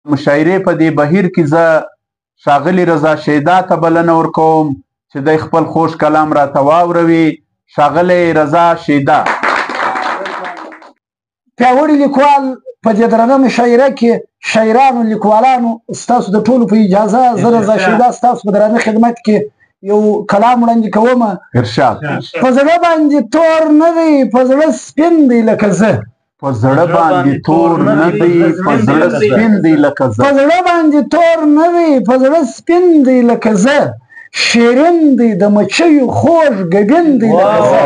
مشاعرې په دې بهیر کې زه ښاغلي رضا شیدا ته بلنه ورکوم چې دی خپل خوږ کلام راته واوروي. ښاغلی رضا شیدا. پیاوړي لیکوال په دې درنه مشاعره کې شاعرانو لیکوالانو ستاسو د ټولو په اجازه زه رضا شیدا ستاسو په درنه خدمت کې یو کلام وړاندې کوم. ارشاد. په زړه باندې تور نه دی په زړه سپین دی لکه زه. په زړه باندې تور نه دی په زړه سپین دی لکه زه. په زړه باندې تور نه دی په زړه سپین دی لکه زه. شیرین دی د مچیو خوږ ګبین دی لکه زه.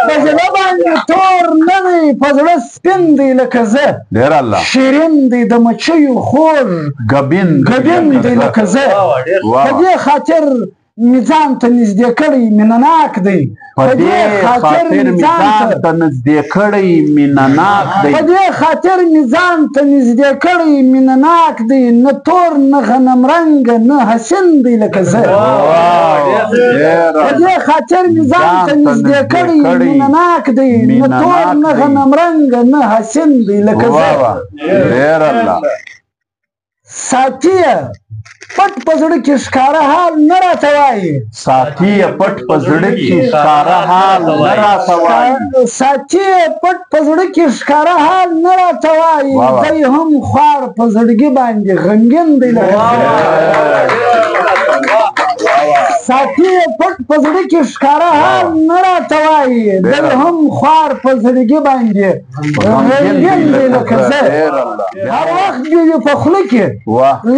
په زړه باندې تور نه دی په زړه سپین دی لکه زه. ډېر الله. شیرین دی د مچیو خوږ ګبین دی لکه زه. په دې خاطر مې ځان ته نږدې کړی مینه ناک دی. په دې خاطر مې ځان ته نږدې کړی مینه ناک دی. په دې خاطر مې ځان ته نږدې کړی مینه ناک دی. نه تور نه غنم رنګه نه حسین دی لکه زه. په دې خاطر مې ځان ته نږدې کړی مینه ناک دی. نه تور نه غنم رنګه نه حسین دی لکه زه. ډېر الله. ساتي پټ په زړه کې ښکاره حال نه راته وایي. ساتي پټ په زړه کې ښکاره حال نه راته وایي. ساتي پټ په زړه کې ښکاره حال نه راته وایي. دی هم خوار په زړګي باندې غمګین دی لکه زه. ساتي پټ په زړه کې ښکاره حال نه راته وایي. دی هم خوار په زړګي باندې غمګین دی لکه زه. هر وخت دې په خوله کې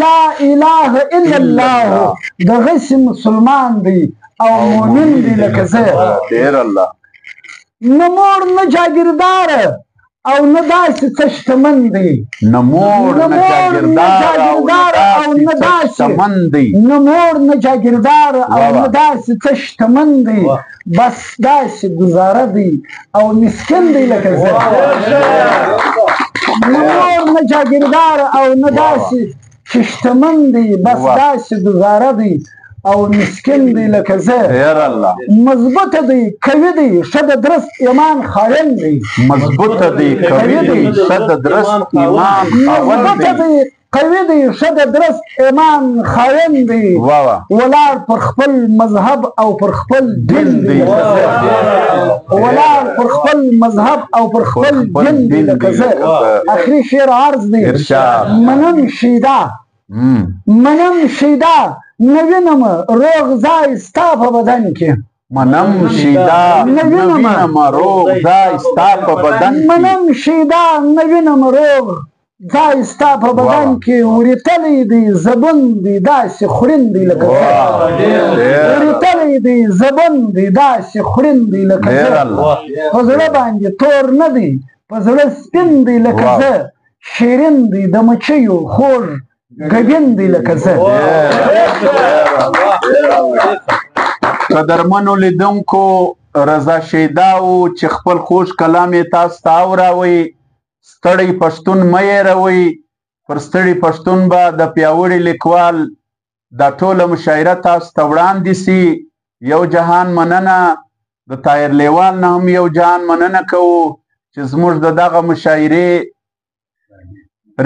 لا اله الا الله دغسې مسلمان دی او مؤمن دی لکه زه. ډېر الله. نه مور نه جاګیرداره او نه داسې څه شتمن دی. نه مور نه جاګیردار او نه داسې شتمن دی. نه مور نه جاګیردار او نه داسې څه شتمن دی. بس داسې ګزاره دی او مسکین دی لکه زه. نه مور نه جاګیردار او نه داسې چې شتمن دی. بس داسې ګزاره دی او مسکین دی لکه زه. مضبوطه دی قوي دی ښه د درست ایمان خاوند دی. مضبوطه دی قوي دی ښه د درست ایمان خاوند دی. قوي دی ښه د درست ایمان خاوند دی. ولاړ پر خپل مذهب او پر خپل دین دی لکه زه. ولاړ پر خپل مذهب او پر خپل دین دی لکه زه. اخري شعر عرض دی. منم شیدا منم شیدا نه وینم روغ ځای ستا په بدن کې. منم شیدا نه وینم روغ ځای ستا په بدن کې. منم شیدا نه وینم روغ ځای ستا په بدن کې. وریتلی دی زبون دی داسې خورین دی لکه زه. وریتلی دی زبون دی داسې خورین دی لکه زه. په زړه باندې تور نه دی په زړه سپین دی لکه زه. شیرین دی د مچیو خوږ ګبین دی لکه زه. قدرمنو لیدونکو رضا شیدا و چې خپل خوږ کلام یې تاسو ته اوراوئ. ستړی پښتون مه هېروئ. پر ستړي پښتون به د پیاوړي لیکوال دا ټوله مشاعره تاسو ته وړاندې سي. یو جهان مننه. د طاهر لیوال نه هم یو جهان مننه کوو چې زموږ د دغه مشاعرې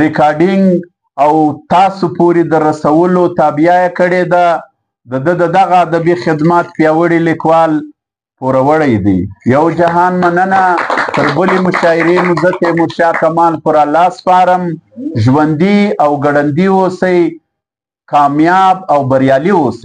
ریکارډینګ او تاسو پورې د رسولو تابعه یې کړې ده. د ده د دغه ادبي خدمات پیاوړي لیکوال پوروړی دی. یو جهان مننه. تر بلې مشاعرې مو زه تیمورشاه کمال پر الله سپارم. ژوندي او ګړندي اوسئ. کامیاب او بریالي اوسئ.